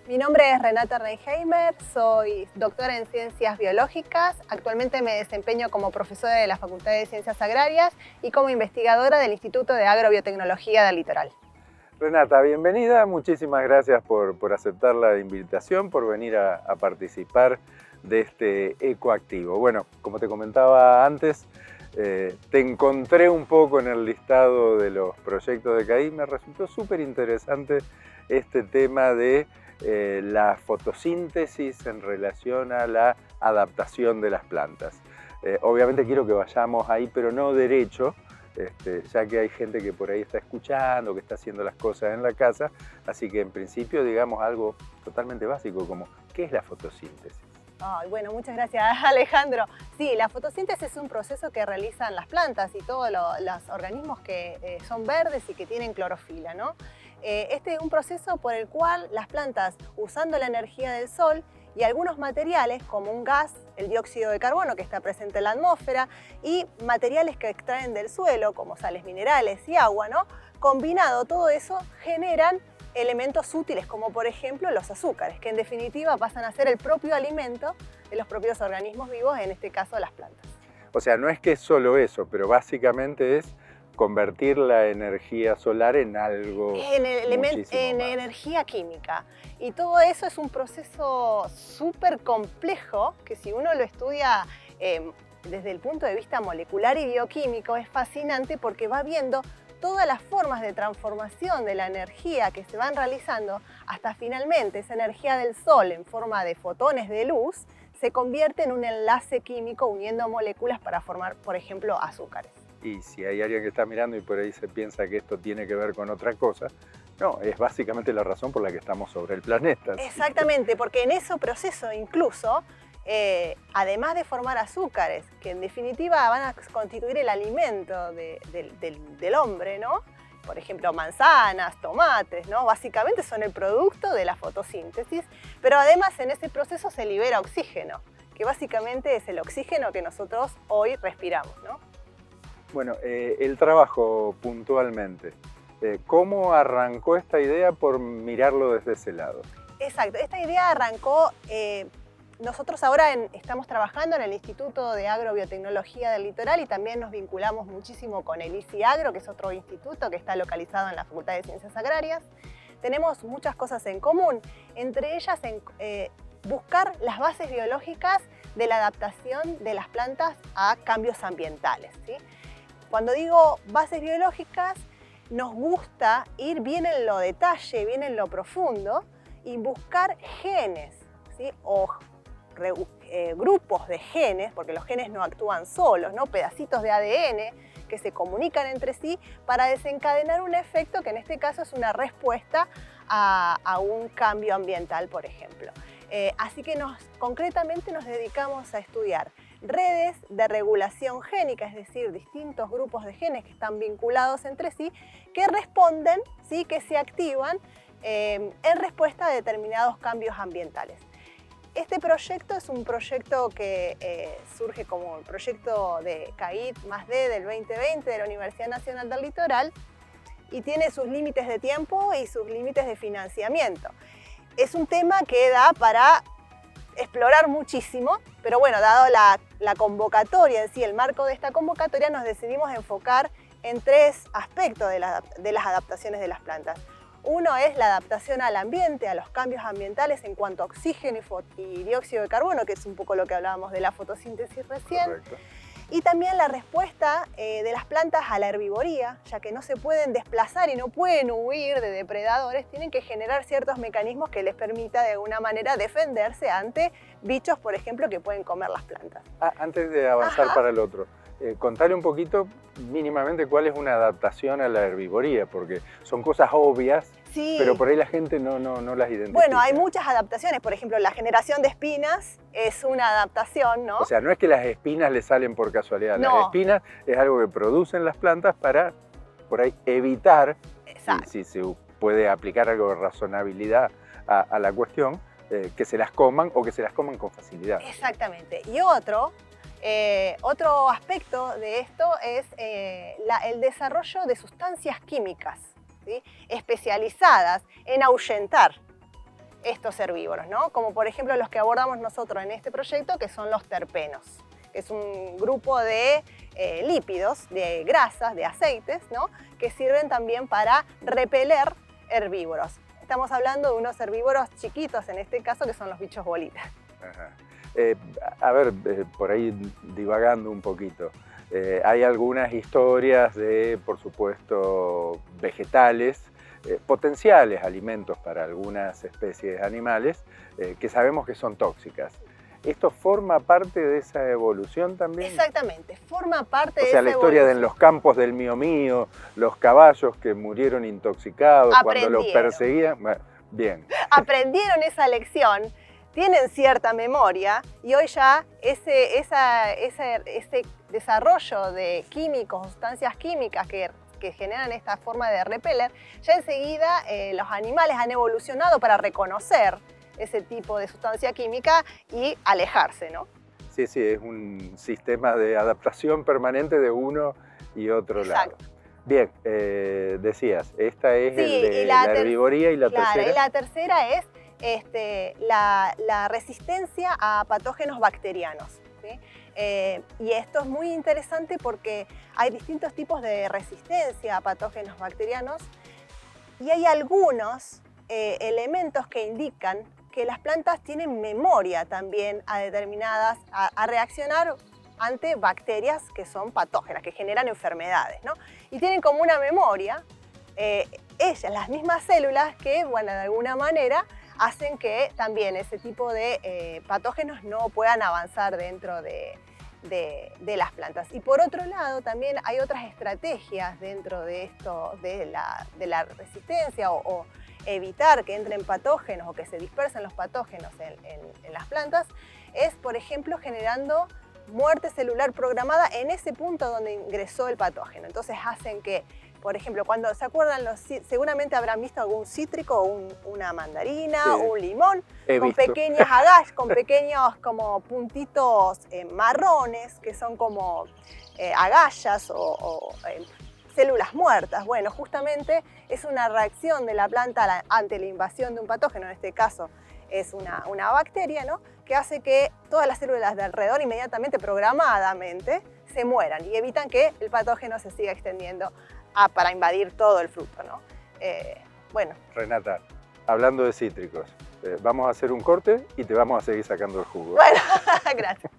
Mi nombre es Renata Reinheimer, soy doctora en Ciencias Biológicas. Actualmente me desempeño como profesora de la Facultad de Ciencias Agrarias y como investigadora del Instituto de Agrobiotecnología del Litoral. Renata, bienvenida. Muchísimas gracias por aceptar la invitación, por venir a participar de este ecoactivo. Bueno, como te comentaba antes, te encontré un poco en el listado de los proyectos de CAI. Me resultó súper interesante este tema de la fotosíntesis en relación a la adaptación de las plantas. Obviamente quiero que vayamos ahí, pero no derecho, ya que hay gente que por ahí está escuchando, que está haciendo las cosas en la casa, así que en principio digamos algo totalmente básico como ¿qué es la fotosíntesis? Ay, bueno, muchas gracias, Alejandro. Sí, la fotosíntesis es un proceso que realizan las plantas y todos los organismos que son verdes y que tienen clorofila, ¿no? Este es un proceso por el cual las plantas, usando la energía del sol y algunos materiales como un gas, el dióxido de carbono que está presente en la atmósfera, y materiales que extraen del suelo como sales minerales y agua, ¿no? Combinado todo eso generan elementos útiles como por ejemplo los azúcares, que en definitiva pasan a ser el propio alimento de los propios organismos vivos, en este caso las plantas. O sea, no es que es solo eso, pero básicamente es convertir la energía solar en algo en más. energía química. Y todo eso es un proceso súper complejo que si uno lo estudia desde el punto de vista molecular y bioquímico es fascinante porque va viendo todas las formas de transformación de la energía que se van realizando hasta finalmente esa energía del sol en forma de fotones de luz se convierte en un enlace químico uniendo moléculas para formar, por ejemplo, azúcares. Y si hay alguien que está mirando y por ahí se piensa que esto tiene que ver con otra cosa, no, es básicamente la razón por la que estamos sobre el planeta. Exactamente, porque en ese proceso incluso, además de formar azúcares, que en definitiva van a constituir el alimento del hombre, ¿no? Por ejemplo, manzanas, tomates, ¿no? Básicamente son el producto de la fotosíntesis, pero además en ese proceso se libera oxígeno, que básicamente es el oxígeno que nosotros hoy respiramos, ¿no? Bueno, el trabajo puntualmente, ¿cómo arrancó esta idea por mirarlo desde ese lado? Exacto, esta idea arrancó, nosotros ahora estamos trabajando en el Instituto de Agrobiotecnología del Litoral y también nos vinculamos muchísimo con el ICIAGRO, que es otro instituto que está localizado en la Facultad de Ciencias Agrarias. Tenemos muchas cosas en común, entre ellas buscar las bases biológicas de la adaptación de las plantas a cambios ambientales, ¿sí? Cuando digo bases biológicas, nos gusta ir bien en lo detalle, bien en lo profundo y buscar genes, ¿sí? O grupos de genes, porque los genes no actúan solos, ¿no? Pedacitos de ADN que se comunican entre sí para desencadenar un efecto que en este caso es una respuesta a un cambio ambiental, por ejemplo. Así que concretamente nos dedicamos a estudiar redes de regulación génica, es decir, distintos grupos de genes que están vinculados entre sí, que responden, ¿sí? Que se activan en respuesta a determinados cambios ambientales. Este proyecto es un proyecto que surge como el proyecto de CAIT+D del 2020 de la Universidad Nacional del Litoral y tiene sus límites de tiempo y sus límites de financiamiento. Es un tema que da para explorar muchísimo, pero bueno, dado la convocatoria en sí, el marco de esta convocatoria, nos decidimos enfocar en tres aspectos de las adaptaciones de las plantas. Uno es la adaptación al ambiente, a los cambios ambientales en cuanto a oxígeno y dióxido de carbono, que es un poco lo que hablábamos de la fotosíntesis recién. Correcto. Y también la respuesta de las plantas a la herbivoría, ya que no se pueden desplazar y no pueden huir de depredadores, tienen que generar ciertos mecanismos que les permita de alguna manera defenderse ante bichos, por ejemplo, que pueden comer las plantas. Antes de avanzar para el otro, contale un poquito mínimamente cuál es una adaptación a la herbivoría, porque son cosas obvias, sí, pero por ahí la gente no las identifica. Bueno, hay muchas adaptaciones, por ejemplo, la generación de espinas es una adaptación, ¿no? O sea, no es que las espinas le salen por casualidad, no. Las espinas es algo que producen las plantas para, por ahí, evitar, si se puede aplicar algo de razonabilidad a la cuestión, que se las coman o que se las coman con facilidad. Exactamente. Y otro aspecto de esto es el desarrollo de sustancias químicas, ¿sí? Especializadas en ahuyentar estos herbívoros, ¿no? Como por ejemplo los que abordamos nosotros en este proyecto, que son los terpenos, que es un grupo de lípidos, de grasas, de aceites, ¿no? Que sirven también para repeler herbívoros. Estamos hablando de unos herbívoros chiquitos, en este caso, que son los bichos bolitas. Ajá. A ver, por ahí divagando un poquito, hay algunas historias de, por supuesto, vegetales, potenciales alimentos para algunas especies animales que sabemos que son tóxicas. ¿Esto forma parte de esa evolución también? Exactamente, forma parte de esa evolución. O sea, la historia de los campos del Mío Mío, los caballos que murieron intoxicados cuando los perseguían. Bien. Aprendieron esa lección, tienen cierta memoria y hoy ya ese desarrollo de químicos, sustancias químicas que generan esta forma de repeler, ya enseguida los animales han evolucionado para reconocer ese tipo de sustancia química y alejarse, ¿no? Sí, sí, es un sistema de adaptación permanente de uno y otro lado. Bien, decías, esta es la herbivoría y la tercera. Y la tercera es la resistencia a patógenos bacterianos, ¿sí? Y esto es muy interesante porque hay distintos tipos de resistencia a patógenos bacterianos y hay algunos elementos que indican que las plantas tienen memoria también a reaccionar ante bacterias que son patógenas, que generan enfermedades, ¿no? Y tienen como una memoria, las mismas células que, bueno, de alguna manera hacen que también ese tipo de patógenos no puedan avanzar dentro de las plantas. Y por otro lado, también hay otras estrategias dentro de esto, de la resistencia o evitar que entren patógenos o que se dispersen los patógenos en las plantas, es, por ejemplo, generando muerte celular programada en ese punto donde ingresó el patógeno. Entonces hacen que, por ejemplo, cuando se acuerdan, seguramente habrán visto algún cítrico, una mandarina, sí, o un limón, con pequeñas agallas, con pequeños como puntitos marrones, que son como agallas o células muertas. Bueno, justamente es una reacción de la planta ante la invasión de un patógeno, en este caso es una bacteria, ¿no? Que hace que todas las células de alrededor inmediatamente, programadamente, se mueran y evitan que el patógeno se siga extendiendo para invadir todo el fruto, ¿no? Bueno. Renata, hablando de cítricos, vamos a hacer un corte y te vamos a seguir sacando el jugo. Bueno, gracias.